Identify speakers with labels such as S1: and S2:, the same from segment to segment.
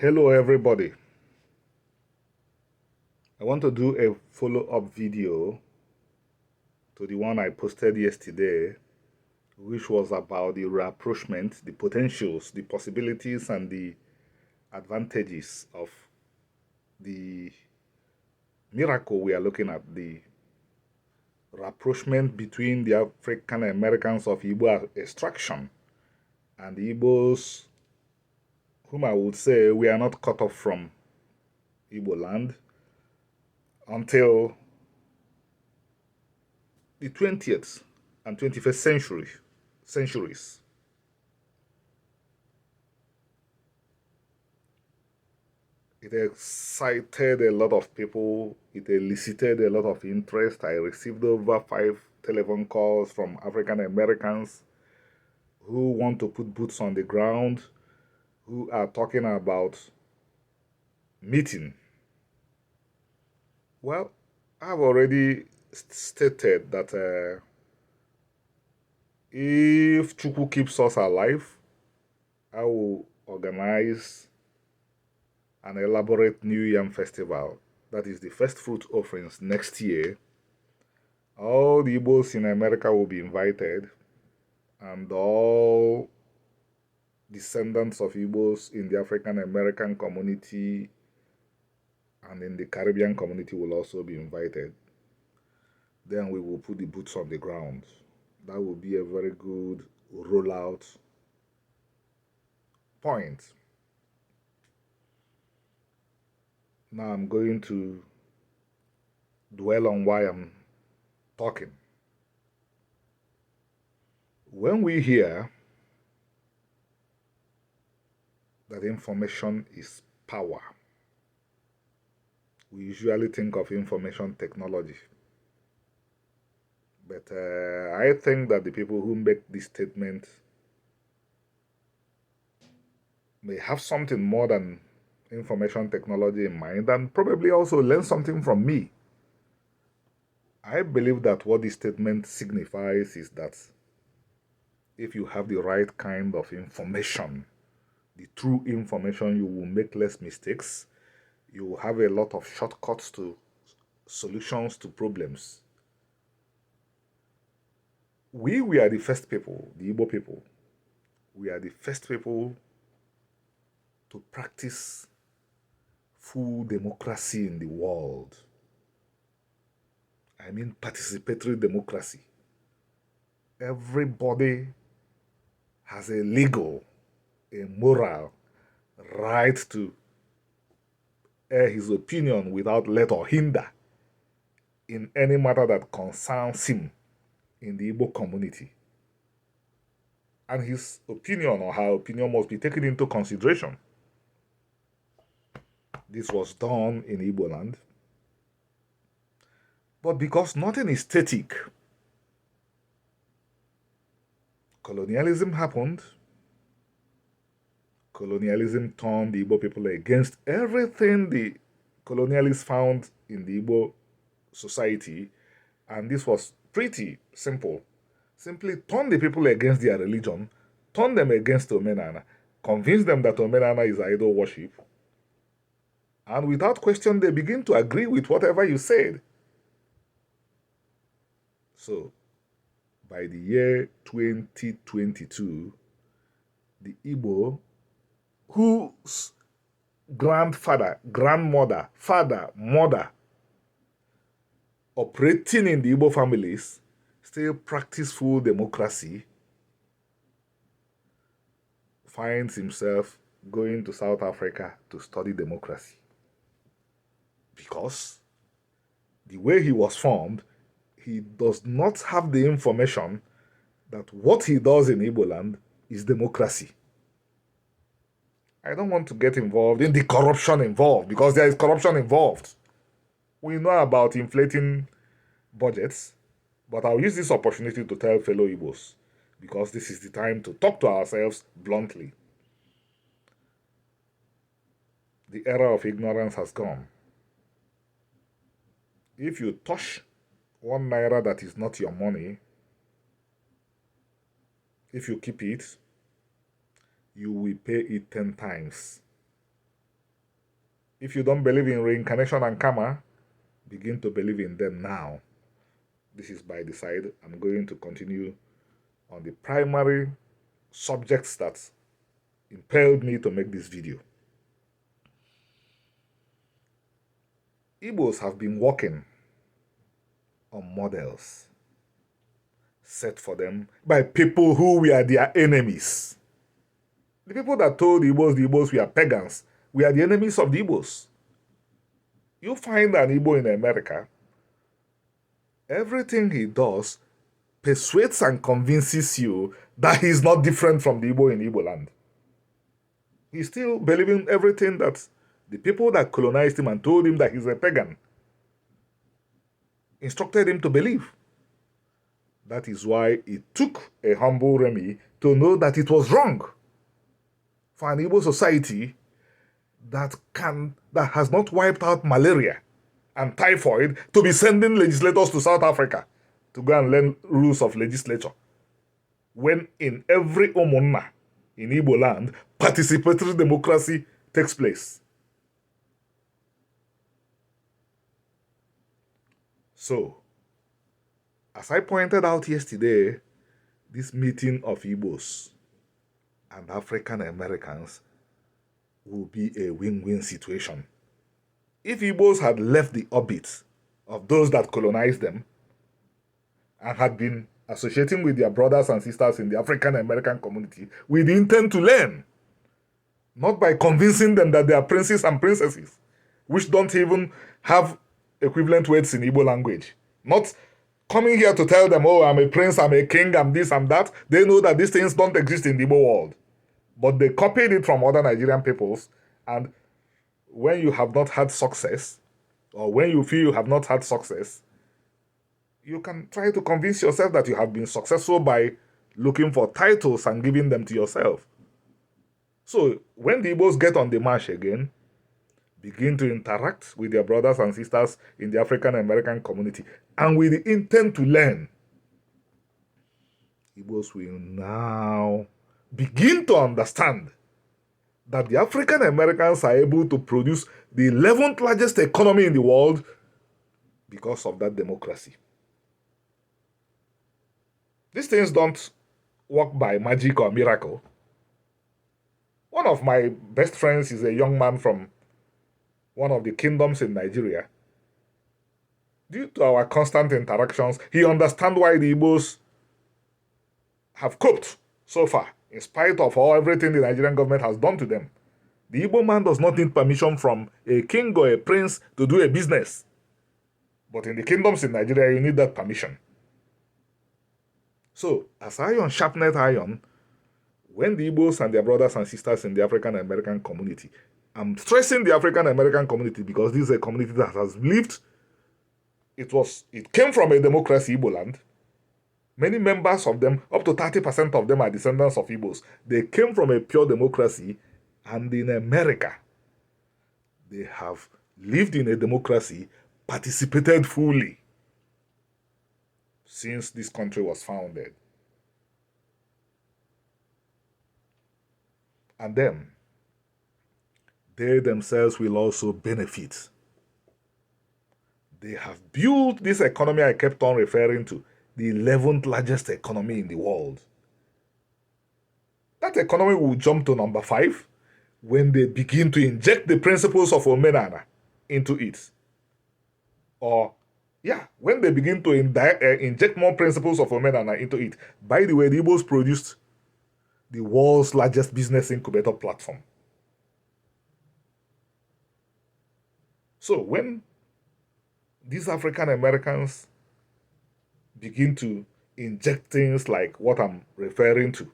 S1: Hello everybody. I want to do a follow-up video to the one I posted yesterday, which was about the rapprochement, the potentials, the possibilities, and the advantages of the miracle we are looking at, the rapprochement between the African Americans of Igbo extraction and the Igbos, whom I would say we are not cut off from Igbo land until the 20th and 21st centuries. It excited a lot of people. It elicited a lot of interest. I received over 5 telephone calls from African Americans who want to put boots on the ground, who are talking about meeting. Well, I've already stated that if Chukwu keeps us alive, I will organize an elaborate new Yam Festival. That is the first fruit offerings next year. All the Igbos in America will be invited, and all descendants of Igbos in the African American community and in the Caribbean community will also be invited. Then we will put the boots on the ground. That will be a very good rollout point. Now I'm going to dwell on why I'm talking. When we hear that information is power, we usually think of information technology. But I think that the people who make this statement may have something more than information technology in mind and probably also learn something from me. I believe that what this statement signifies is that if you have the right kind of information, the true information, you will make less mistakes. You will have a lot of shortcuts to solutions to problems. We are the first people, the Igbo people. We are the first people to practice full democracy in the world. I mean participatory democracy. Everybody has a legal, a moral right to air his opinion without let or hinder in any matter that concerns him in the Igbo community. And his opinion or her opinion must be taken into consideration. This was done in Igbo land. But because nothing is static, colonialism happened. Colonialism turned the Igbo people against everything the colonialists found in the Igbo society, and this was pretty simple. Simply turn the people against their religion, turn them against Omenana, convince them that Omenana is idol worship, and without question they begin to agree with whatever you said. So, by the year 2022, the Igbo, whose grandfather, grandmother, father, mother, operating in the Igbo families, still practice full democracy, finds himself going to South Africa to study democracy. Because the way he was formed, he does not have the information that what he does in Igbo land is democracy. I don't want to get involved in the corruption involved, because there is corruption involved. We know about inflating budgets, but I'll use this opportunity to tell fellow Igbos, because this is the time to talk to ourselves bluntly. The era of ignorance has gone. If you touch 1 naira that is not your money, if you keep it, you will pay it 10 times. If you don't believe in reincarnation and karma, begin to believe in them now. This is by the side. I'm going to continue on the primary subjects that impelled me to make this video. Igbos have been working on models set for them by people who were their enemies. The people that told the Igbos were pagans, we are the enemies of the Igbos. You find an Igbo in America, everything he does persuades and convinces you that he's not different from the Igbo in Igbo land. He's still believing everything that the people that colonized him and told him that he's a pagan instructed him to believe. That is why it took a humble Remy to know that it was wrong for an Igbo society that has not wiped out malaria and typhoid to be sending legislators to South Africa to go and learn rules of legislature. When in every Omunna in Igbo land, participatory democracy takes place. So, as I pointed out yesterday, this meeting of Igbos and African Americans will be a win-win situation. If Igbos had left the orbit of those that colonized them and had been associating with their brothers and sisters in the African American community with the intent to learn, not by convincing them that they are princes and princesses, which don't even have equivalent words in Igbo language, not coming here to tell them, oh, I'm a prince, I'm a king, I'm this, I'm that. They know that these things don't exist in the Igbo world. But they copied it from other Nigerian peoples, and when you have not had success, or when you feel you have not had success, you can try to convince yourself that you have been successful by looking for titles and giving them to yourself. So when the Igbos get on the march again, begin to interact with their brothers and sisters in the African American community, and with the intent to learn, Igbos will now begin to understand that the African Americans are able to produce the 11th largest economy in the world because of that democracy. These things don't work by magic or miracle. One of my best friends is a young man from one of the kingdoms in Nigeria. Due to our constant interactions, he understands why the Igbos have coped so far, in spite of everything the Nigerian government has done to them. The Igbo man does not need permission from a king or a prince to do a business. But in the kingdoms in Nigeria, you need that permission. So, as iron sharpeneth iron, when the Igbos and their brothers and sisters in the African American community, I'm stressing the African American community because this is a community that has lived, it came from a democracy, Igbo land. Many members of them, up to 30% of them, are descendants of Igbos. They came from a pure democracy, and in America, they have lived in a democracy, participated fully since this country was founded. And then, they themselves will also benefit. They have built this economy I kept on referring to, the 11th largest economy in the world. That economy will jump to number 5 when they begin to inject the principles of Omenana into it. When they begin to inject more principles of Omenana into it. By the way, the Igbos produced the world's largest business incubator platform. So when these African Americans begin to inject things like what I'm referring to,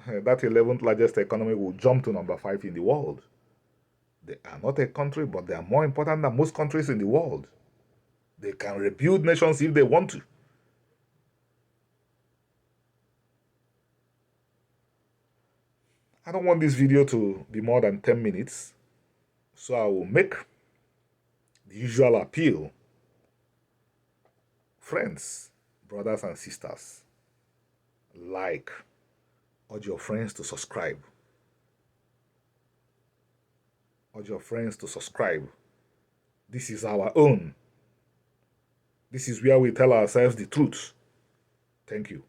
S1: that 11th largest economy will jump to number 5 in the world. They are not a country, but they are more important than most countries in the world. They can rebuild nations if they want to. I don't want this video to be more than 10 minutes, so I will make the usual appeal. Friends, brothers and sisters, urge your friends to subscribe. Urge your friends to subscribe. This is our own. This is where we tell ourselves the truth. Thank you.